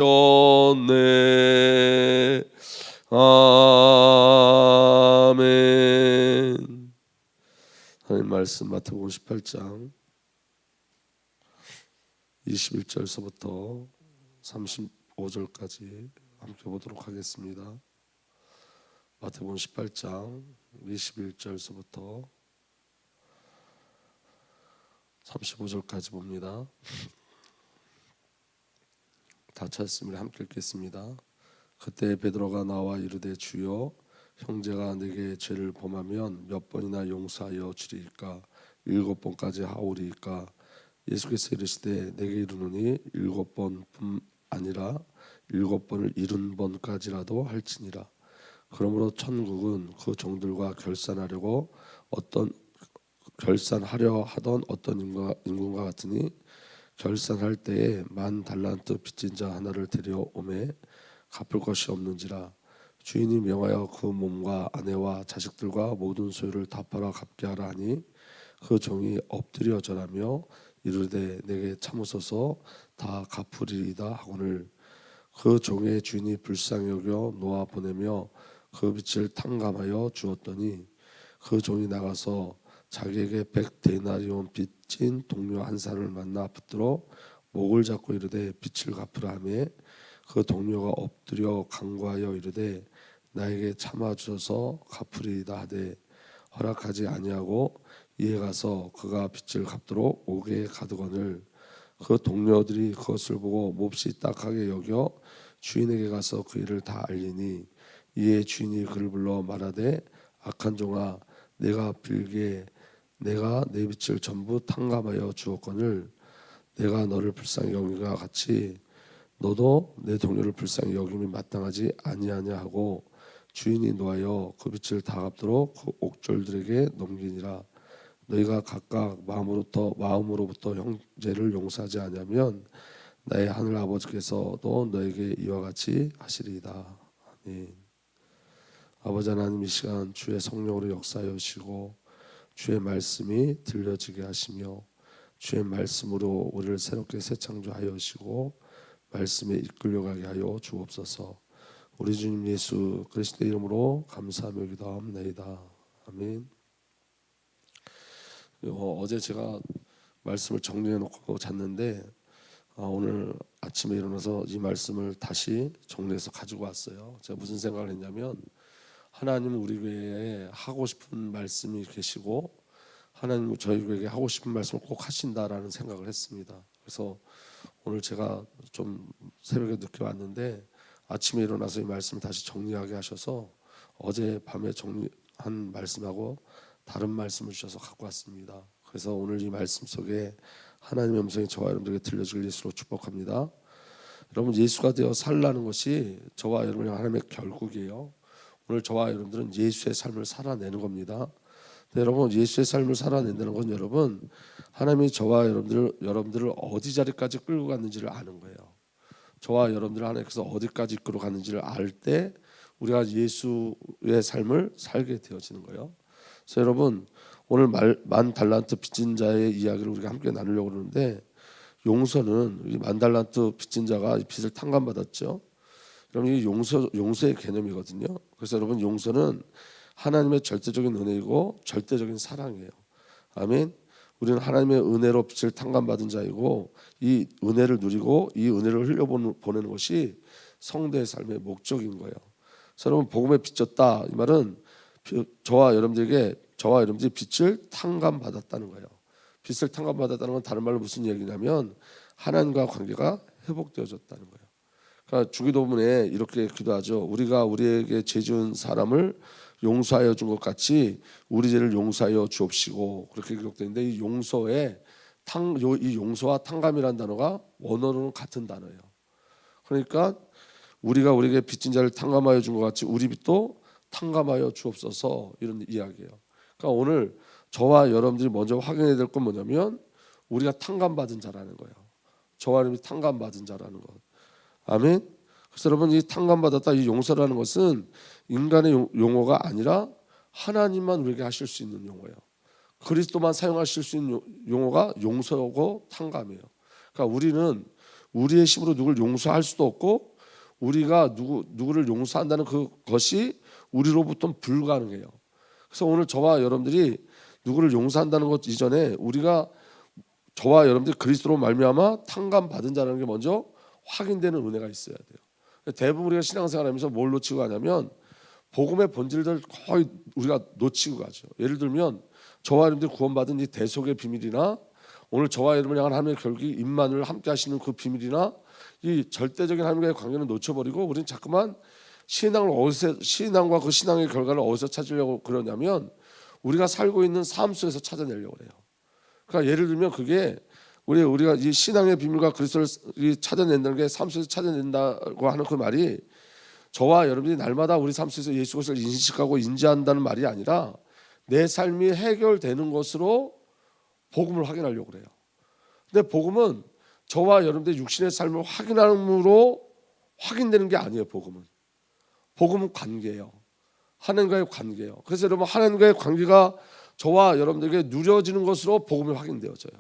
네. 아멘. 하나님 말씀 마태복음 18장 21절서부터 35절까지 함께 보도록 하겠습니다. 마태복음 18장 21절서부터 35절까지 봅니다. 다 찾았으면 함께 읽겠습니다. 그때 베드로가 나와 이르되 주여 형제가 내게 죄를 범하면 몇 번이나 용서하여 주리이까 7번까지 하오리이까 예수께서 이르시되 내게 이르노니 7번뿐 아니라 7번을 70번까지라도 할지니라. 그러므로 천국은 그 종들과 결산하려 하던 어떤 인군과 같으니 결산할 때에 10,000달란트 빚진 자 하나를 데려오매 갚을 것이 없는지라. 주인이 명하여 그 몸과 아내와 자식들과 모든 소유를 다 팔아 갚게 하라 하니 그 종이 엎드려 절하며 이르되 내게 참으소서 다 갚으리이다 하거늘 그 종의 주인이 불쌍히 여겨 놓아 보내며 그 빚을 탕감하여 주었더니 그 종이 나가서 자기에게 100데나리온 빚진 동료 한 사람을 만나 붙들어 목을 잡고 이르되 빚을 갚으라 하매 그 동료가 엎드려 간구하여 이르되 나에게 참아 주셔서 갚으리이다 하되 허락하지 아니하고 이에 가서 그가 빚을 갚도록 옥에 가두거늘 그 동료들이 그것을 보고 몹시 딱하게 여겨 주인에게 가서 그 일을 다 알리니 이에 주인이 그를 불러 말하되 악한 종아 내가 내 빚을 전부 탕감하여 주었거늘 내가 너를 불쌍히 여김과 같이 너도 내 동료를 불쌍히 여김이 마땅하지 아니하냐 하고 주인이 노하여 그 빚을 다 갚도록 그 옥졸들에게 넘기니라. 너희가 각각 마음으로부터 형제를 용서하지 아니하면 나의 하늘 아버지께서도 너에게 이와 같이 하시리이다. 아멘. 아버지 하나님, 이 시간 주의 성령으로 역사하여 주시고 주의 말씀이 들려지게 하시며 주의 말씀으로 우리를 새롭게 새 창조하여 주시고 말씀에 이끌려가게 하여 주옵소서. 우리 주님 예수 그리스도의 이름으로 감사하며 기도합니다. 아멘. 어제 제가 말씀을 정리해 놓고 잤는데 오늘 아침에 일어나서 이 말씀을 다시 정리해서 가지고 왔어요. 제가 무슨 생각을 했냐면 하나님은 우리 교회에 하고 싶은 말씀이 계시고 하나님은 저희 교회에 하고 싶은 말씀을 꼭 하신다라는 생각을 했습니다. 그래서 오늘 제가 좀 새벽에 늦게 왔는데 아침에 일어나서 이 말씀을 다시 정리하게 하셔서 어제 밤에 정리한 말씀하고 다른 말씀을 주셔서 갖고 왔습니다. 그래서 오늘 이 말씀 속에 하나님의 음성이 저와 여러분들에게 들려줄 예수로 축복합니다. 여러분, 예수가 되어 살라는 것이 저와 여러분의 하나님의 결국이에요. 오늘 저와 여러분들은 예수의 삶을 살아내는 겁니다. 여러분, 예수의 삶을 살아낸다는 건 여러분 하나님이 저와 여러분들을 어디 자리까지 끌고 갔는지를 아는 거예요. 저와 여러분들 하나님께서 어디까지 이끌어 갔는지를 알 때 우리가 예수의 삶을 살게 되어지는 거예요. 그래서 여러분 오늘 10,000달란트 빚진 자의 이야기를 우리가 함께 나누려고 그러는데 용서는 이 10,000달란트 빚진 자가 빚을 탕감받았죠. 여러분 이 용서의 개념이거든요. 그래서 여러분 용서는 하나님의 절대적인 은혜이고 절대적인 사랑이에요. 아멘. 우리는 하나님의 은혜로 빚을 탕감받은 자이고 이 은혜를 누리고 이 은혜를 흘려보내는 것이 성도의 삶의 목적인 거예요. 그래서 여러분 복음에 빚졌다 이 말은 저와 여러분들이 빚을 탕감받았다는 거예요. 빚을 탕감받았다는 건 다른 말로 무슨 얘기냐면 하나님과 관계가 회복되어졌다는 거예요. 그러니까 주기도문에 이렇게 기도하죠. 우리가 우리에게 죄 지은 사람을 용서하여 준 것 같이 우리 죄를 용서하여 주옵시고 그렇게 기록되는데 이 용서와 탕감이라는 단어가 원어로는 같은 단어예요. 그러니까 우리가 우리에게 빚진 자를 탕감하여 준 것 같이 우리 빚도 탕감하여 주옵소서 이런 이야기예요. 그러니까 오늘 저와 여러분들이 먼저 확인해야 될 건 뭐냐면 우리가 탕감받은 자라는 거예요. 저와 여러분이 탕감받은 자라는 것. 아멘. 그래서 여러분 이 탕감받았다 이 용서라는 것은 인간의 용어가 아니라 하나님만 우리에게 하실 수 있는 용어예요. 그리스도만 사용하실 수 있는 용어가 용서고 탕감이에요. 그러니까 우리는 우리의 힘으로 누구를 용서할 수도 없고 우리가 누구를 용서한다는 그것이 우리로부터는 불가능해요. 그래서 오늘 저와 여러분들이 누구를 용서한다는 것 이전에 우리가 저와 여러분들이 그리스도로 말미암아 탕감 받은 자라는 게 먼저 확인되는 은혜가 있어야 돼요. 대부분 우리가 신앙생활하면서 뭘 놓치고 가냐면 복음의 본질을 거의 우리가 놓치고 가죠. 예를 들면 저와 여러분들이 구원받은 이 대속의 비밀이나 오늘 저와 여러분을 향한 하나님의 결기 임만을 함께 하시는 그 비밀이나 이 절대적인 하나님과의 관계는 놓쳐버리고 우리는 자꾸만 신앙과 그 신앙의 결과를 어디서 찾으려고 그러냐면 우리가 살고 있는 삶 속에서 찾아내려고 해요. 그러니까 예를 들면 그게 우리가 이 신앙의 비밀과 그리스도를 찾아낸다는 게 삶 속에서 찾아낸다고 하는 그 말이 저와 여러분이 날마다 우리 삶 속에서 예수 그리스도를 인식하고 인지한다는 말이 아니라 내 삶이 해결되는 것으로 복음을 확인하려고 그래요. 근데 복음은 저와 여러분들의 육신의 삶을 확인함으로 확인되는 게 아니에요. 복음은 관계예요. 하나님과의 관계예요. 그래서 여러분 하나님과의 관계가 저와 여러분들에게 누려지는 것으로 복음이 확인되어져요.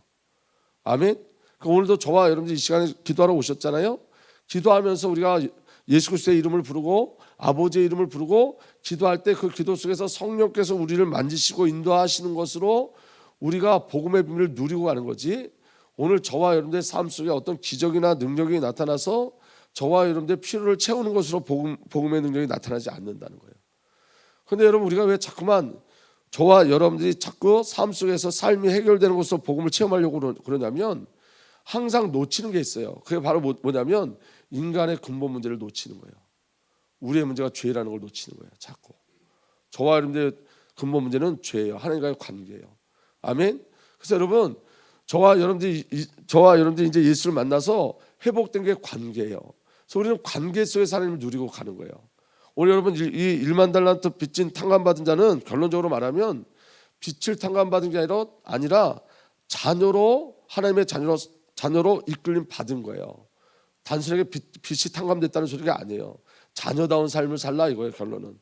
아멘. 오늘도 저와 여러분들이 이 시간에 기도하러 오셨잖아요. 기도하면서 우리가 예수 그리스도의 이름을 부르고 아버지의 이름을 부르고 기도할 때 그 기도 속에서 성령께서 우리를 만지시고 인도하시는 것으로 우리가 복음의 비밀을 누리고 가는 거지. 오늘 저와 여러분들의 삶 속에 어떤 기적이나 능력이 나타나서 저와 여러분들의 필요를 채우는 것으로 복음의 능력이 나타나지 않는다는 거예요. 그런데 여러분 우리가 왜 자꾸만 저와 여러분들이 자꾸 삶 속에서 삶이 해결되는 것으로 복음을 체험하려고 그러냐면 항상 놓치는 게 있어요. 그게 바로 뭐냐면 인간의 근본 문제를 놓치는 거예요. 우리의 문제가 죄라는 걸 놓치는 거예요. 자꾸 저와 여러분들의 근본 문제는 죄예요. 하나님과의 관계예요. 아멘. 그래서 여러분 저와 여러분들이 이제 예수를 만나서 회복된 게 관계예요. 그래서 우리는 관계 속에서 하나님을 누리고 가는 거예요. 오늘 여러분 이 1만 달란트 빚진 탕감받은 자는 결론적으로 말하면 빚을 탕감받은 게 아니라 자녀로 하나님의 자녀로 이끌림 받은 거예요. 단순하게 빚이 탕감됐다는 소리가 아니에요. 자녀다운 삶을 살라 이거예요. 결론은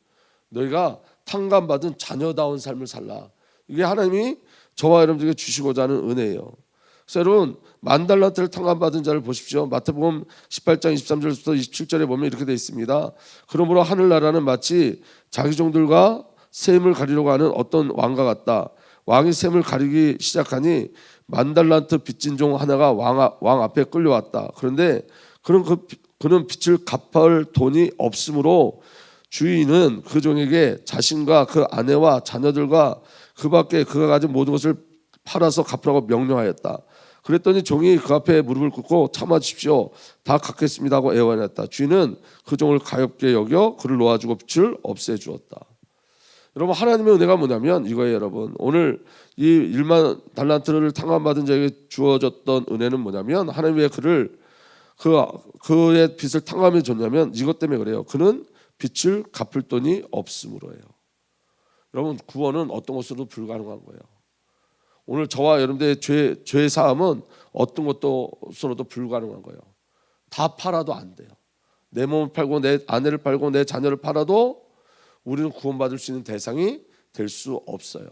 너희가 탕감받은 자녀다운 삶을 살라. 이게 하나님이 저와 여러분들에게 주시고자 하는 은혜예요. 그래서 여러분 만 달란트를 탕감받은 자를 보십시오. 마태복음 18장 23절부터 27절에 보면 이렇게 되어 있습니다. 그러므로 하늘나라는 마치 자기 종들과 셈을 가리려고 하는 어떤 왕과 같다. 왕이 셈을 가리기 시작하니 만 달란트 빚진 종 하나가 왕 앞에 끌려왔다. 그런데 그는 빚을 갚을 돈이 없으므로 주인은 그 종에게 자신과 그 아내와 자녀들과 그 밖에 그가 가진 모든 것을 팔아서 갚으라고 명령하였다. 그랬더니 종이 그 앞에 무릎을 꿇고 참아주십시오. 다 갚겠습니다 하고 애원했다. 주인은 그 종을 가엾게 여겨 그를 놓아주고 빚을 없애주었다. 여러분 하나님의 은혜가 뭐냐면 이거예요. 여러분 오늘 이 1만 달란트를 탕감받은 자에게 주어졌던 은혜는 뭐냐면 하나님이 왜 그의 빚을 탕감해 줬냐면 이것 때문에 그래요. 그는 빚을 갚을 돈이 없으므로예요. 여러분 구원은 어떤 것으로도 불가능한 거예요. 오늘 저와 여러분들의 죄 사함은 어떤 것으로도 불가능한 거예요. 다 팔아도 안 돼요. 내 몸을 팔고 내 아내를 팔고 내 자녀를 팔아도 우리는 구원받을 수 있는 대상이 될 수 없어요.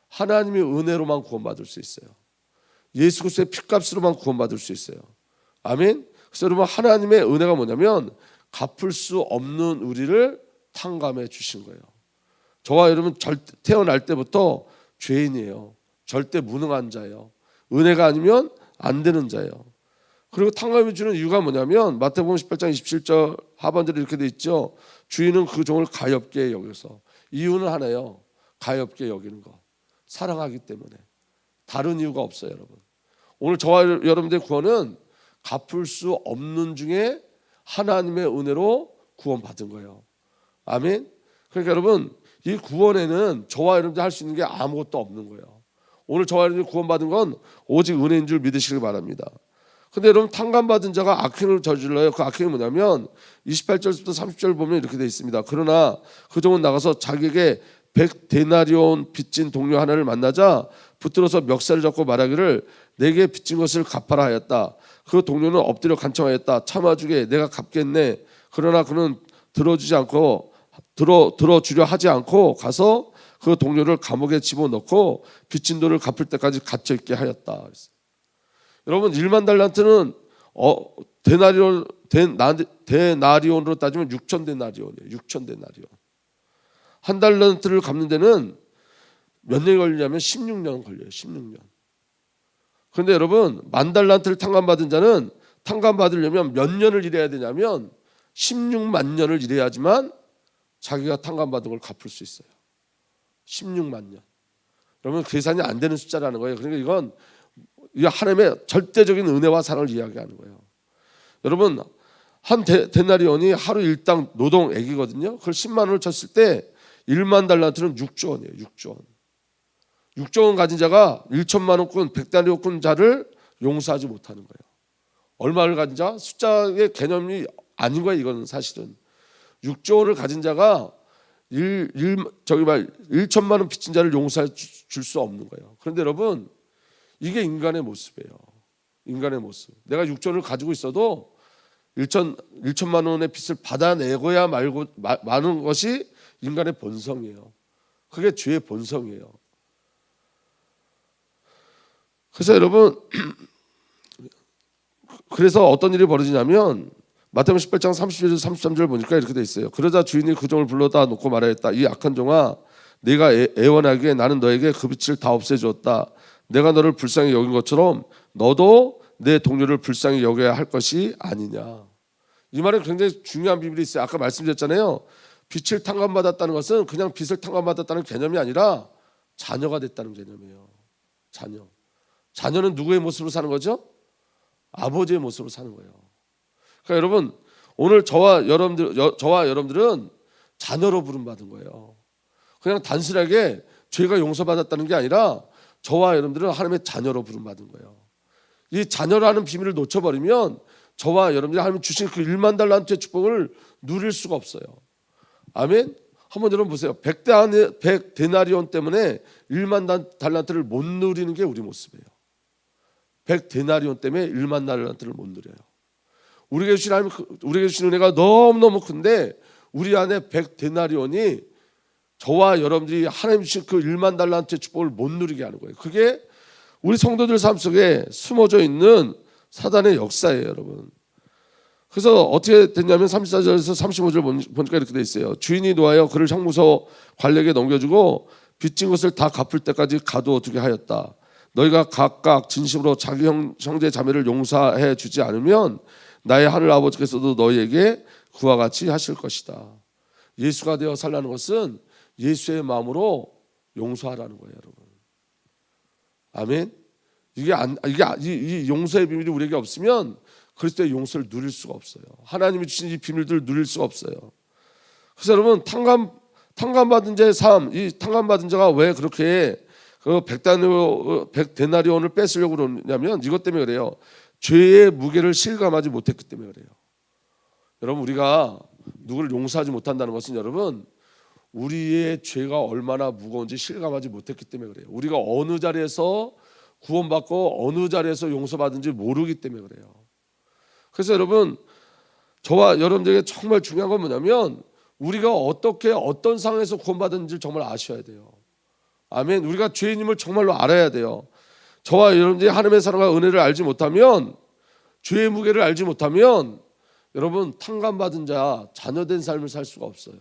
하나님의 은혜로만 구원받을 수 있어요. 예수 그리스도의 피값으로만 구원받을 수 있어요. 아멘. 그래서 여러분 하나님의 은혜가 뭐냐면 갚을 수 없는 우리를 탕감해 주신 거예요. 저와 여러분 태어날 때부터 죄인이에요. 절대 무능한 자예요. 은혜가 아니면 안 되는 자예요. 그리고 탕감해 주는 이유가 뭐냐면 마태복음 18장 27절 하반절에 이렇게 돼 있죠. 주인은 그 종을 가엾게 여겨서. 이유는 하나예요. 가엾게 여기는 거. 사랑하기 때문에. 다른 이유가 없어요. 여러분 오늘 저와 여러분들의 구원은 갚을 수 없는 중에 하나님의 은혜로 구원받은 거예요. 아멘. 그러니까 여러분 이 구원에는 저와 여러분들이 할 수 있는 게 아무것도 없는 거예요. 오늘 저와 여러분들이 구원받은 건 오직 은혜인 줄 믿으시길 바랍니다. 근데 여러분 탕감받은 자가 악행을 저질러요. 그 악행이 뭐냐면 28절부터 30절 보면 이렇게 되어 있습니다. 그러나 그 종은 나가서 자기에게 100데나리온 빚진 동료 하나를 만나자 붙들어서 멱살을 잡고 말하기를 내게 빚진 것을 갚아라 하였다. 그 동료는 엎드려 간청하였다. 참아주게 내가 갚겠네. 그러나 그는 들어주려 하지 않고 가서 그 동료를 감옥에 집어넣고 빚진 돈을 갚을 때까지 갇혀있게 하였다. 여러분 1만 달란트는 데나리온으로 따지면 6천 데나리온이에요. 6천 데나리온. 한 달란트를 갚는 데는 몇 년이 걸리냐면 16년 걸려요. 16년. 그런데 여러분, 만 달란트를 탕감받은 자는 탕감받으려면 몇 년을 일해야 되냐면 16만 년을 일해야지만 자기가 탕감받은 걸 갚을 수 있어요. 16만 년. 여러분, 계산이 안 되는 숫자라는 거예요. 그러니까 이건 하나님의 절대적인 은혜와 사랑을 이야기하는 거예요. 여러분, 한 데나리온이 하루 일당 노동액이거든요. 그걸 10만 원을 쳤을 때 1만 달란트는 6조 원이에요. 6조 원. 6조 원 가진 자가 1천만 원꾼 100달러꾼 자를 용서하지 못하는 거예요. 얼마를 가진 자? 숫자의 개념이 아닌 거예요. 이거는 사실은 6조 원을 가진 자가 1천만 원 빚진 자를 용서해 줄 수 없는 거예요. 그런데 여러분, 이게 인간의 모습이에요. 인간의 모습. 내가 6조 원을 가지고 있어도 1천만 원의 빚을 받아내고야 마는 것이 인간의 본성이에요. 그게 죄의 본성이에요. 그래서 여러분, 그래서 어떤 일이 벌어지냐면 마태복음 18장 31절 33절 보니까 이렇게 돼 있어요. 그러자 주인이 그 종을 불러다 놓고 말하였다. 이 악한 종아, 네가 애원하기에 나는 너에게 그 빚을 다 없애주었다. 내가 너를 불쌍히 여긴 것처럼 너도 내 동료를 불쌍히 여겨야 할 것이 아니냐. 이 말은 굉장히 중요한 비밀이 있어요. 아까 말씀드렸잖아요. 빚을 탕감받았다는 것은 그냥 빚을 탕감받았다는 개념이 아니라 자녀가 됐다는 개념이에요. 자녀. 자녀는 누구의 모습으로 사는 거죠? 아버지의 모습으로 사는 거예요. 그러니까 여러분, 오늘 저와 여러분들은 자녀로 부름받은 거예요. 그냥 단순하게 죄가 용서받았다는 게 아니라 저와 여러분들은 하나님의 자녀로 부름받은 거예요. 이 자녀라는 비밀을 놓쳐버리면 저와 여러분들이 하나님 주신 그 1만 달란트의 축복을 누릴 수가 없어요. 아멘. 한번 여러분 보세요. 100데나리온 때문에 1만 달란트를 못 누리는 게 우리 모습이에요. 100데나리온 때문에 1만 달란트를 못 누려요. 우리에게 주신 은혜가 너무너무 큰데 우리 안에 100데나리온이 저와 여러분들이 하나님 주신 그 1만 달란트의 축복을 못 누리게 하는 거예요. 그게 우리 성도들 삶 속에 숨어져 있는 사단의 역사예요, 여러분. 그래서 어떻게 됐냐면 34절에서 35절 보니까 이렇게 돼 있어요. 주인이 노하여 그를 형무소 관리에게 넘겨주고 빚진 것을 다 갚을 때까지 가두어두게 하였다. 너희가 각각 진심으로 자기 형제 자매를 용서해 주지 않으면 나의 하늘 아버지께서도 너희에게 그와 같이 하실 것이다. 예수가 되어 살라는 것은 예수의 마음으로 용서하라는 거예요, 여러분. 아멘. 이 용서의 비밀이 우리에게 없으면 그리스도의 용서를 누릴 수가 없어요. 하나님이 주신 이 비밀들을 누릴 수가 없어요. 그래서 여러분, 탕감받은 자의 삶, 이 탕감받은 자가 왜 그렇게 그 100데나리온을 뺏으려고 그러냐면 이것 때문에 그래요. 죄의 무게를 실감하지 못했기 때문에 그래요. 여러분, 우리가 누구를 용서하지 못한다는 것은 여러분, 우리의 죄가 얼마나 무거운지 실감하지 못했기 때문에 그래요. 우리가 어느 자리에서 구원받고 어느 자리에서 용서받은지 모르기 때문에 그래요. 그래서 여러분, 저와 여러분들에게 정말 중요한 건 뭐냐면 우리가 어떻게 어떤 상황에서 구원받은지 정말 아셔야 돼요. 아멘. 우리가 죄인임을 정말로 알아야 돼요. 저와 여러분들이 하나님의 사랑과 은혜를 알지 못하면, 죄의 무게를 알지 못하면 여러분, 탕감받은 자, 자녀된 삶을 살 수가 없어요.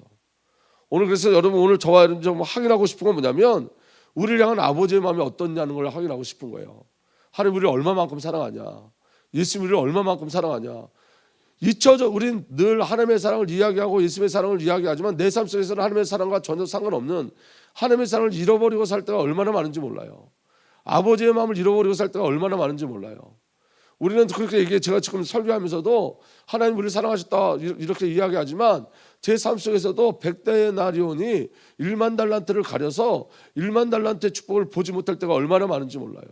오늘 그래서 여러분, 오늘 저와 여러분 좀 확인하고 싶은 건 뭐냐면 우리를 향한 아버지의 마음이 어떠냐는 걸 확인하고 싶은 거예요. 하나님 우리를 얼마만큼 사랑하냐, 예수님 우리를 얼마만큼 사랑하냐. 잊혀져, 우린 늘 하나님의 사랑을 이야기하고 예수님의 사랑을 이야기하지만 내 삶 속에서는 하나님의 사랑과 전혀 상관없는 하나님의 사랑을 잃어버리고 살 때가 얼마나 많은지 몰라요. 아버지의 마음을 잃어버리고 살 때가 얼마나 많은지 몰라요. 우리는 그렇게 제가 지금 설교하면서도 하나님 우리를 사랑하셨다 이렇게 이야기하지만 제 삶 속에서도 100데나리온이 1만 달란트를 가려서 1만 달란트의 축복을 보지 못할 때가 얼마나 많은지 몰라요.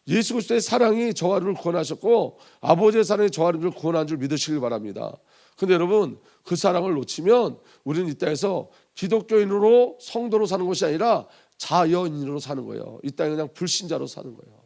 예수 그리스도의 사랑이 저와 여러분을 구원하셨고 아버지의 사랑이 저와 여러분을 구원한 줄 믿으시길 바랍니다. 근데 여러분, 그 사랑을 놓치면 우리는 이 땅에서 기독교인으로 성도로 사는 것이 아니라 자연인으로 사는 거예요. 이 땅에 그냥 불신자로 사는 거예요.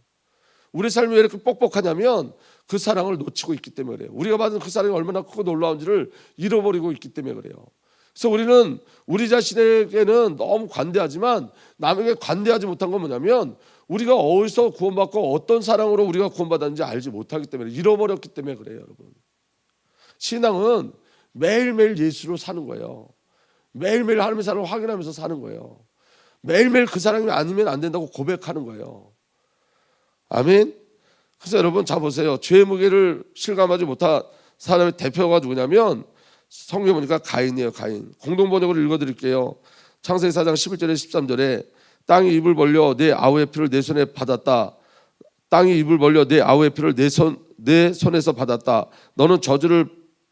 우리 삶이 왜 이렇게 뻑뻑하냐면 그 사랑을 놓치고 있기 때문에 그래요. 우리가 받은 그 사랑이 얼마나 크고 놀라운지를 잃어버리고 있기 때문에 그래요. 그래서 우리는 우리 자신에게는 너무 관대하지만 남에게 관대하지 못한 건 뭐냐면 우리가 어디서 구원받고 어떤 사랑으로 우리가 구원받았는지 알지 못하기 때문에, 잃어버렸기 때문에 그래요, 여러분. 신앙은 매일매일 예수로 사는 거예요. 매일매일 하나님의 사랑을 확인하면서 사는 거예요. 매일매일 그 사랑이 아니면 안 된다고 고백하는 거예요. 아멘. 그래서 여러분 자 보세요. 죄의 무게를 실감하지 못한 사람의 대표가 누구냐면 성경 보니까 가인이에요. 가인. 공동 번역으로 읽어드릴게요. 창세기 4장 11절에 13절에 땅이 입을 벌려 내 아우의 피를 내 손에 받았다. 땅이 입을 벌려 내 아우의 피를 내 손에서 받았다. 너는 저주를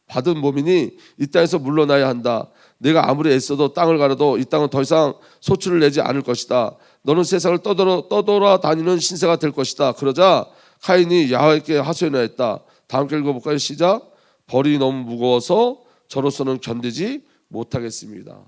받은 몸이니 이 땅에서 물러나야 한다. 내가 아무리 애써도 땅을 갈아도 이 땅은 더 이상 소출을 내지 않을 것이다. 너는 세상을 떠돌아다니는 신세가 될 것이다. 그러자 카인이 야훼께 하소연하였다. 다 함께 읽어볼까요? 시작. 벌이 너무 무거워서 저로서는 견디지 못하겠습니다.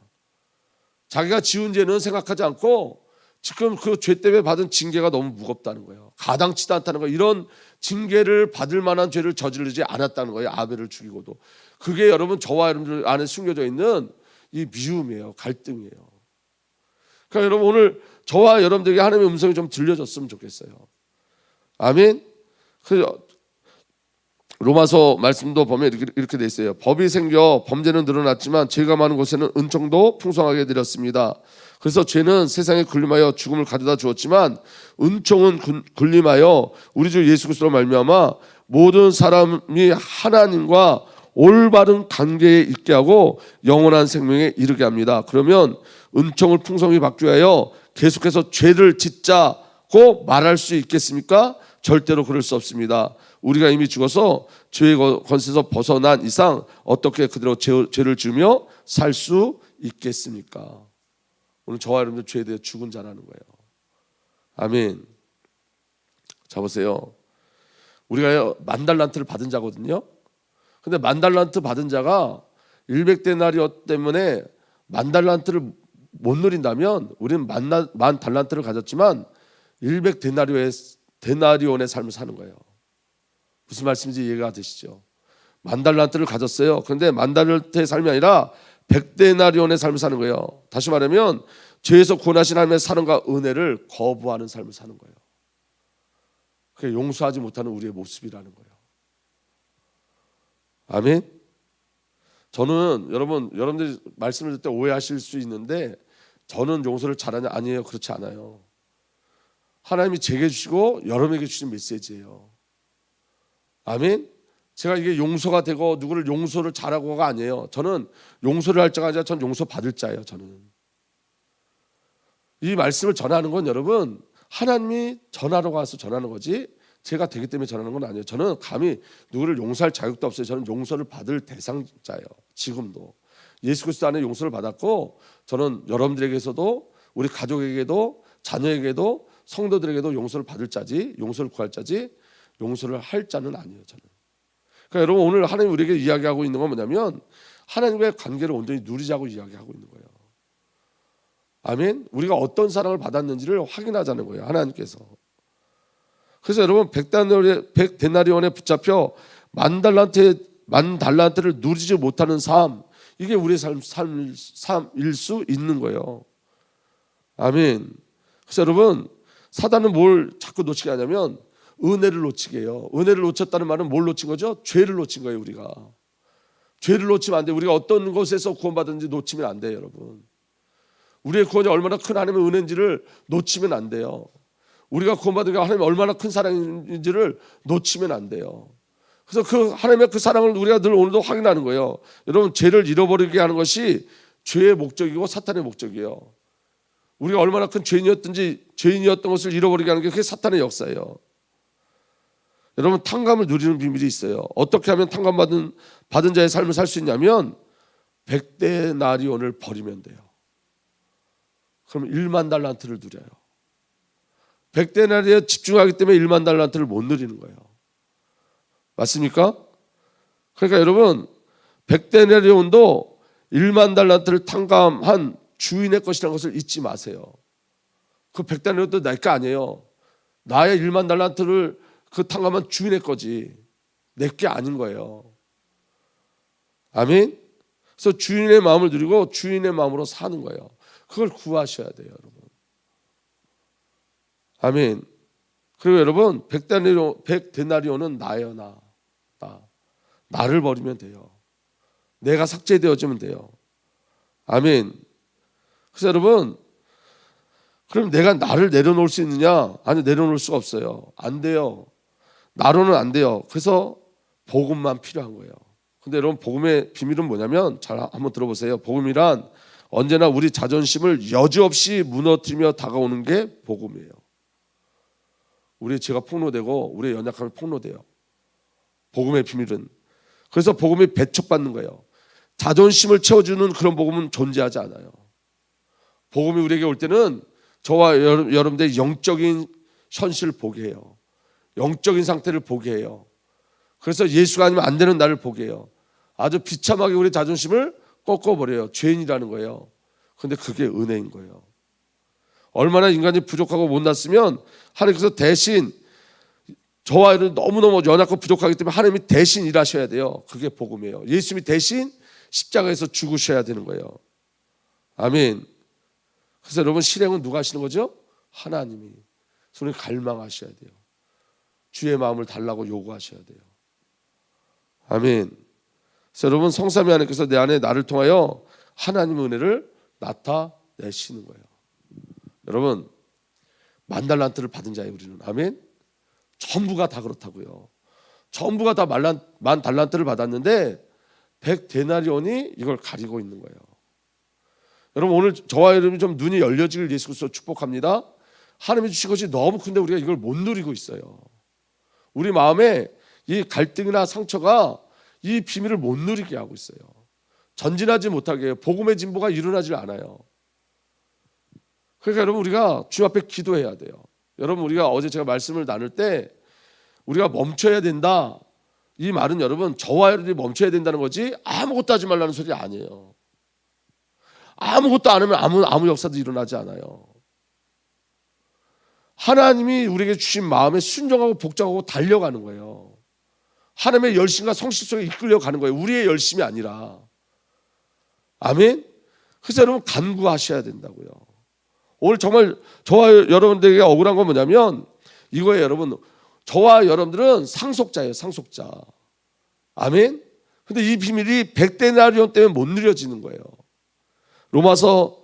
자기가 지은 죄는 생각하지 않고 지금 그 죄 때문에 받은 징계가 너무 무겁다는 거예요. 가당치도 않다는 거예요. 이런 징계를 받을 만한 죄를 저지르지 않았다는 거예요. 아벨을 죽이고도. 그게 여러분 저와 여러분들 안에 숨겨져 있는 이 미움이에요. 갈등이에요. 그러니까 여러분 오늘 저와 여러분들에게 하나님의 음성이 좀 들려줬으면 좋겠어요. 아멘. 그래서 로마서 말씀도 보면 이렇게 돼 있어요. 법이 생겨 범죄는 늘어났지만 죄가 많은 곳에는 은총도 풍성하게 내렸습니다. 그래서 죄는 세상에 군림하여 죽음을 가져다 주었지만 은총은 군림하여 우리 주 예수 그리스도로 말미암아 모든 사람이 하나님과 올바른 관계에 있게 하고 영원한 생명에 이르게 합니다. 그러면 은총을 풍성히 받기 위하여 계속해서 죄를 짓자고 말할 수 있겠습니까? 절대로 그럴 수 없습니다. 우리가 이미 죽어서 죄의 권세에서 벗어난 이상 어떻게 그대로 죄를 지으며 살 수 있겠습니까? 오늘 저와 여러분들 죄에 대해 죽은 자라는 거예요. 아멘. 자 보세요. 우리가 10,000달란트를 받은 자거든요. 근데 10,000달란트 받은 자가 100데나리오 때문에 10,000달란트를 못 누린다면 우리는 10,000달란트를 가졌지만 100데나리온의 삶을 사는 거예요. 무슨 말씀인지 이해가 되시죠? 10,000달란트를 가졌어요. 그런데 10,000달란트의 삶이 아니라 100데나리온의 삶을 사는 거예요. 다시 말하면 죄에서 구원하신 하나님의 사랑과 은혜를 거부하는 삶을 사는 거예요. 그게 용서하지 못하는 우리의 모습이라는 거예요. 아멘. 저는 여러분들이 말씀을 듣을 때 오해하실 수 있는데 저는 용서를 잘하냐? 아니에요. 그렇지 않아요. 하나님이 제게 주시고 여러분에게 주신 메시지예요. 아멘. 제가 이게 용서가 되고 누구를 용서를 잘하고가 아니에요. 저는 용서를 할 자가 아니라 전 용서 받을 자예요. 저는 이 말씀을 전하는 건 여러분 하나님이 전하러 가서 전하는 거지 제가 되기 때문에 전하는 건 아니에요. 저는 감히 누구를 용서할 자격도 없어요. 저는 용서를 받을 대상자예요. 지금도 예수 그리스도 안에 용서를 받았고 저는 여러분들에게서도 우리 가족에게도 자녀에게도 성도들에게도 용서를 받을 자지 용서를 구할 자지 용서를 할 자는 아니에요. 저는. 그러니까 여러분 오늘 하나님 우리에게 이야기하고 있는 건 뭐냐면 하나님과의 관계를 온전히 누리자고 이야기하고 있는 거예요. 아멘. 우리가 어떤 사랑을 받았는지를 확인하자는 거예요. 하나님께서. 그래서 여러분 100데나리온에 붙잡혀 10,000달란트를 누리지 못하는 삶, 이게 우리의 삶일 수 있는 거예요. 아멘. 그래서 여러분 사단은 뭘 자꾸 놓치게 하냐면 은혜를 놓치게 해요. 은혜를 놓쳤다는 말은 뭘 놓친 거죠? 죄를 놓친 거예요. 우리가 죄를 놓치면 안 돼요. 우리가 어떤 곳에서 구원받았는지 놓치면 안 돼요. 여러분 우리의 구원이 얼마나 큰 하나님의 은혜인지를 놓치면 안 돼요. 우리가 구원받은 게 하나님의 얼마나 큰 사랑인지를 놓치면 안 돼요. 그래서 그 하나님의 그 사랑을 우리가 늘 오늘도 확인하는 거예요. 여러분 죄를 잃어버리게 하는 것이 죄의 목적이고 사탄의 목적이에요. 우리가 얼마나 큰 죄인이었던 것을 잃어버리게 하는 게 그게 사탄의 역사예요. 여러분 탕감을 누리는 비밀이 있어요. 어떻게 하면 받은 자의 삶을 살 수 있냐면 100데나리온을 버리면 돼요. 그럼 10,000달란트를 누려요. 100데나리온에 집중하기 때문에 10,000달란트를 못 누리는 거예요. 맞습니까? 그러니까 여러분 100데나리온도 10,000달란트를 탕감한 주인의 것이라는 것을 잊지 마세요. 그 100데나리온도 내 거 아니에요. 나의 10,000달란트를 그 탕감한 주인의 거지 내 게 아닌 거예요. 아멘. 그래서 주인의 마음을 누리고 주인의 마음으로 사는 거예요. 그걸 구하셔야 돼요, 여러분. 아멘. 그리고 여러분, 백데나리온은 나예요. 나를 버리면 돼요. 내가 삭제되어지면 돼요. 아멘. 그래서 여러분, 그럼 내가 나를 내려놓을 수 있느냐? 아니, 내려놓을 수가 없어요. 안 돼요. 나로는 안 돼요. 그래서 복음만 필요한 거예요. 근데 여러분, 복음의 비밀은 뭐냐면, 잘 한번 들어보세요. 복음이란 언제나 우리 자존심을 여지없이 무너뜨리며 다가오는 게 복음이에요. 우리의 죄가 폭로되고 우리의 연약함이 폭로돼요. 복음의 비밀은. 그래서 복음이 배척받는 거예요. 자존심을 채워주는 그런 복음은 존재하지 않아요. 복음이 우리에게 올 때는 저와 여러분들의 영적인 현실을 보게 해요. 영적인 상태를 보게 해요. 그래서 예수가 아니면 안 되는 나를 보게 해요. 아주 비참하게 우리 자존심을 꺾어버려요. 죄인이라는 거예요. 그런데 그게 은혜인 거예요. 얼마나 인간이 부족하고 못났으면 하나님께서 대신 저와 여러분 너무너무 연약하고 부족하기 때문에 하나님이 대신 일하셔야 돼요. 그게 복음이에요. 예수님이 대신 십자가에서 죽으셔야 되는 거예요. 아멘. 그래서 여러분, 실행은 누가 하시는 거죠? 하나님이. 손에 갈망하셔야 돼요. 주의 마음을 달라고 요구하셔야 돼요. 아멘. 그래서 여러분, 성삼위 하나님께서 내 안에 나를 통하여 하나님의 은혜를 나타내시는 거예요. 여러분, 10,000달란트를 받은 자예요, 우리는. 아멘. 전부가 다 그렇다고요. 전부가 다 10,000달란트를 받았는데 100데나리온이 이걸 가리고 있는 거예요. 여러분, 오늘 저와 여러분이 좀 눈이 열려지길 예수 그리스도로 축복합니다. 하나님이 주신 것이 너무 큰데 우리가 이걸 못 누리고 있어요. 우리 마음에 이 갈등이나 상처가 이 비밀을 못 누리게 하고 있어요. 전진하지 못하게 해요. 복음의 진보가 일어나질 않아요. 그러니까 여러분, 우리가 주 앞에 기도해야 돼요. 여러분, 우리가 어제 제가 말씀을 나눌 때 우리가 멈춰야 된다, 이 말은 여러분 저와 여러분이 멈춰야 된다는 거지 아무것도 하지 말라는 소리 아니에요. 아무것도 안 하면 아무 역사도 일어나지 않아요. 하나님이 우리에게 주신 마음에 순종하고 복종하고 달려가는 거예요. 하나님의 열심과 성실 속에 이끌려가는 거예요. 우리의 열심이 아니라. 아멘. 그래서 여러분, 간구하셔야 된다고요. 오늘 정말 저와 여러분들에게 억울한 건 뭐냐면 이거예요. 여러분, 저와 여러분들은 상속자예요. 상속자. 아멘. 근데 이 비밀이 100데나리온 때문에 못 누려지는 거예요. 로마서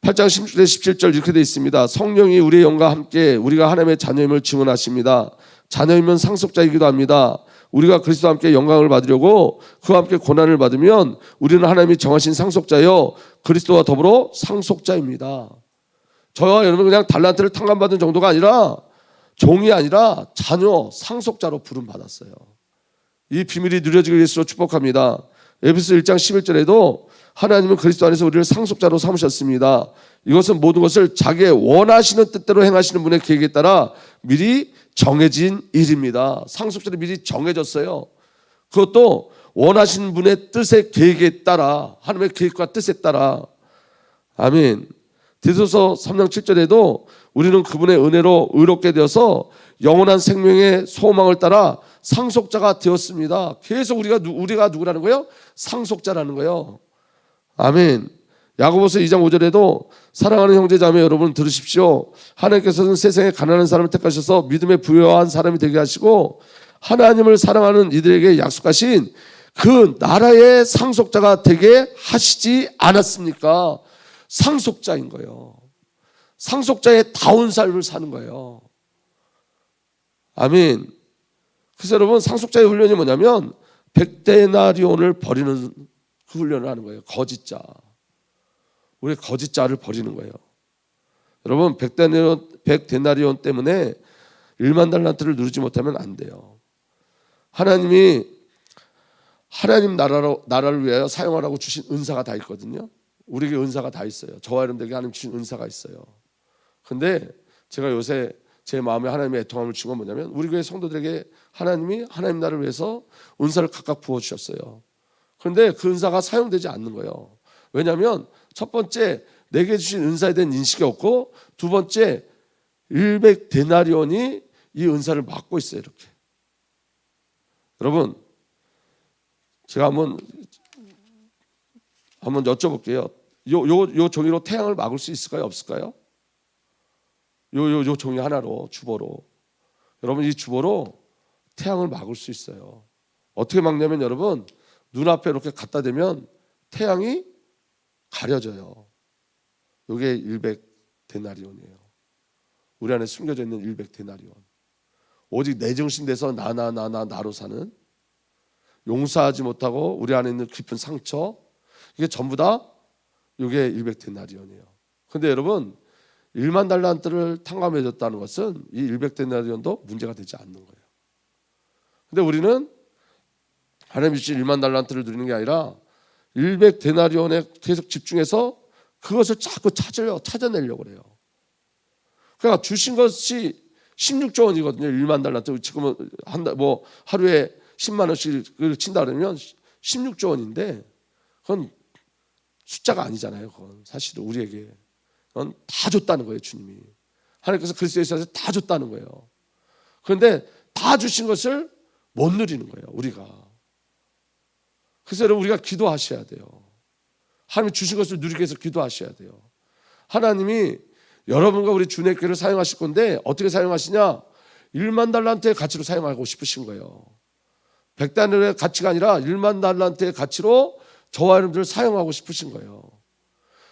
8장 16절 17절 이렇게 되어 있습니다. 성령이 우리의 영과 함께 우리가 하나님의 자녀임을 증언하십니다. 자녀이면 상속자이기도 합니다. 우리가 그리스도와 함께 영광을 받으려고 그와 함께 고난을 받으면 우리는 하나님이 정하신 상속자요 그리스도와 더불어 상속자입니다. 저와 여러분 그냥 달란트를 탕감받은 정도가 아니라 종이 아니라 자녀 상속자로 부름받았어요. 이 비밀이 누려지길 예수로 축복합니다. 에베소 1장 11절에도 하나님은 그리스도 안에서 우리를 상속자로 삼으셨습니다. 이것은 모든 것을 자기의 원하시는 뜻대로 행하시는 분의 계획에 따라 미리 정해진 일입니다. 상속자를 미리 정해졌어요. 그것도 원하시는 분의 뜻의 계획에 따라, 하나님의 계획과 뜻에 따라. 아멘. 디도서 3장 7절에도 우리는 그분의 은혜로 의롭게 되어서 영원한 생명의 소망을 따라 상속자가 되었습니다. 계속 우리가 누구라는 거예요? 상속자라는 거예요. 아멘. 야고보서 2장 5절에도 사랑하는 형제자매 여러분 들으십시오. 하나님께서는 세상에 가난한 사람을 택하셔서 믿음에 부유한 사람이 되게 하시고 하나님을 사랑하는 이들에게 약속하신 그 나라의 상속자가 되게 하시지 않았습니까? 상속자인 거예요. 상속자의 다운 삶을 사는 거예요. 아멘. 그래서 여러분, 상속자의 훈련이 뭐냐면 100데나리온을 버리는 그 훈련을 하는 거예요. 거짓자. 우리 거짓자를 버리는 거예요. 여러분, 100데나리온 때문에 10,000달란트를 누리지 못하면 안 돼요. 하나님이 하나님 나라를 위하여 사용하라고 주신 은사가 다 있거든요. 우리에게 은사가 다 있어요. 저와 여러분들에게 하나님 주신 은사가 있어요. 근데 제가 요새 제 마음에 하나님의 애통함을 준 건 뭐냐면 우리 교회 성도들에게 하나님이 하나님 나라를 위해서 은사를 각각 부어주셨어요. 그런데 그 은사가 사용되지 않는 거예요. 왜냐하면 첫 번째 내게 주신 은사에 대한 인식이 없고 두 번째 100데나리온이 이 은사를 막고 있어요. 이렇게. 여러분, 제가 한번 여쭤볼게요. 요 종이로 태양을 막을 수 있을까요? 없을까요? 요 종이 하나로, 주보로. 여러분, 이 주보로 태양을 막을 수 있어요. 어떻게 막냐면 여러분, 눈앞에 이렇게 갖다 대면 태양이 가려져요. 이게 100데나리온이에요. 우리 안에 숨겨져 있는 100데나리온. 오직 내 정신돼서 나로 사는, 용서하지 못하고 우리 안에 있는 깊은 상처, 이게 전부 다 이게 100데나리온이에요. 근데 여러분, 1만 달란트를 탕감해줬다는 것은 이 100데나리온도 문제가 되지 않는 거예요. 근데 우리는 하나님이 주신 1만 달란트를 누리는 게 아니라 100데나리온에 계속 집중해서 그것을 자꾸 찾아내려고 그래요. 그러니까 주신 것이 16조 원이거든요. 1만 달란트. 지금은 하루에 10만 원씩을 친다 그러면 16조 원인데 그건 숫자가 아니잖아요. 그건 사실은 우리에게 그건 다 줬다는 거예요. 주님이 하나님께서 그리스도에서 다 줬다는 거예요. 그런데 다 주신 것을 못 누리는 거예요. 우리가. 그래서 여러분, 우리가 기도하셔야 돼요. 하나님이 주신 것을 누리기 위해서 기도하셔야 돼요. 하나님이 여러분과 우리 주의 교회를 사용하실 건데 어떻게 사용하시냐? 1만 달란트의 가치로 사용하고 싶으신 거예요. 100달러의 가치가 아니라 1만 달란트의 가치로 저와 여러분들을 사용하고 싶으신 거예요.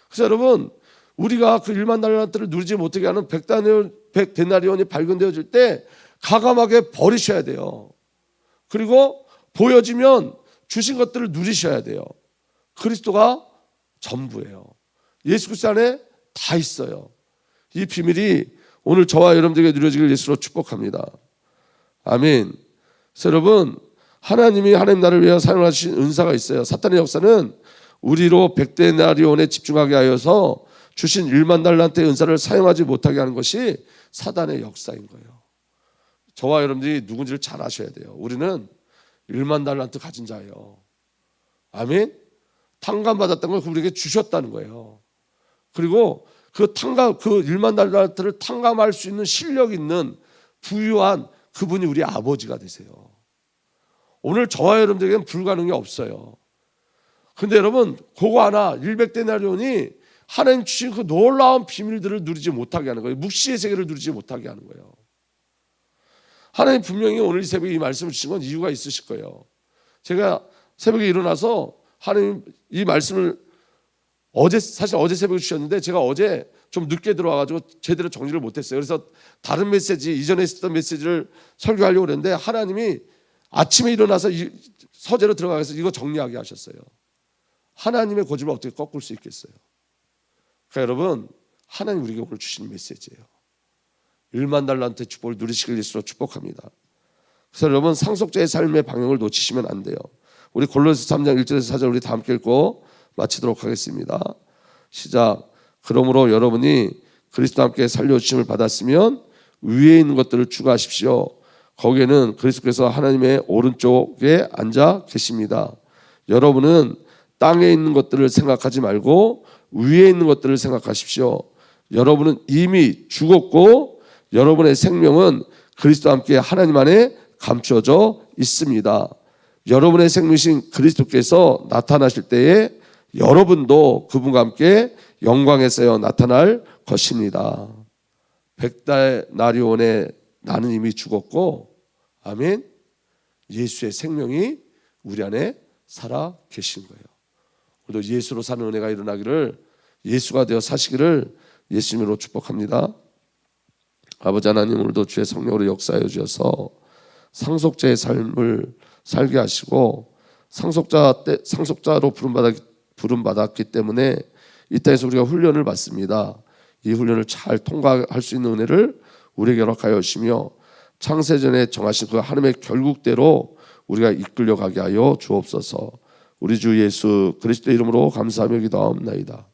그래서 여러분, 우리가 그 1만 달란트를 누리지 못하게 하는 100데나리온이 발견되어질 때 가감하게 버리셔야 돼요. 그리고 보여지면 주신 것들을 누리셔야 돼요. 그리스도가 전부예요. 예수 그리스도 안에 다 있어요. 이 비밀이 오늘 저와 여러분들에게 누려지길 예수로 축복합니다. 아멘. 그래서 여러분, 하나님이 하나님 나라를 위하여 사용하신 은사가 있어요. 사탄의 역사는 우리로 100데나리온에 집중하게 하여서 주신 1만 달란트의 은사를 사용하지 못하게 하는 것이 사단의 역사인 거예요. 저와 여러분들이 누군지를 잘 아셔야 돼요. 우리는 1만 달란트 가진 자예요. 아멘. 탕감받았다는 걸 우리에게 주셨다는 거예요. 그리고 그 1만 달란트를 탕감할 수 있는 실력 있는 부유한 그분이 우리 아버지가 되세요. 오늘 저와 여러분들에게는 불가능이 없어요. 근데 여러분, 그거 하나 100데나리온이 하나님 주신 그 놀라운 비밀들을 누리지 못하게 하는 거예요. 묵시의 세계를 누리지 못하게 하는 거예요. 하나님 분명히 오늘 이 새벽에 이 말씀을 주신 건 이유가 있으실 거예요. 제가 새벽에 일어나서 하나님 이 말씀을 사실 어제 새벽에 주셨는데 제가 어제 좀 늦게 들어와가지고 제대로 정리를 못했어요. 그래서 다른 메시지, 이전에 있었던 메시지를 설교하려고 그랬는데 하나님이 아침에 일어나서 서재로 들어가서 이거 정리하게 하셨어요. 하나님의 고집을 어떻게 꺾을 수 있겠어요? 그러니까 여러분, 하나님 우리에게 오늘 주신 메시지예요. 1만 달란트의 축복을 누리시길 예수로 축복합니다. 그래서 여러분, 상속자의 삶의 방향을 놓치시면 안 돼요. 우리 골로새 3장 1절에서 4절 우리 다 함께 읽고 마치도록 하겠습니다. 시작. 그러므로 여러분이 그리스도와 함께 살려주심을 받았으면 위에 있는 것들을 추구하십시오. 거기에는 그리스도께서 하나님의 오른쪽에 앉아 계십니다. 여러분은 땅에 있는 것들을 생각하지 말고 위에 있는 것들을 생각하십시오. 여러분은 이미 죽었고 여러분의 생명은 그리스도와 함께 하나님 안에 감추어져 있습니다. 여러분의 생명이신 그리스도께서 나타나실 때에 여러분도 그분과 함께 영광에서 나타날 것입니다. 100데나리온에 나는 이미 죽었고, 아멘, 예수의 생명이 우리 안에 살아 계신 거예요. 오늘도 예수로 사는 은혜가 일어나기를, 예수가 되어 사시기를 예수님으로 축복합니다. 아버지 하나님, 오늘도 주의 성령으로 역사하여 주셔서 상속자의 삶을 살게 하시고 상속자로 부름받았기 때문에 이 땅에서 우리가 훈련을 받습니다. 이 훈련을 잘 통과할 수 있는 은혜를 우리에게 허락하여 주시며 창세전에 정하신 그 하나님의 결국대로 우리가 이끌려가게 하여 주옵소서. 우리 주 예수 그리스도의 이름으로 감사하며 기도하옵나이다.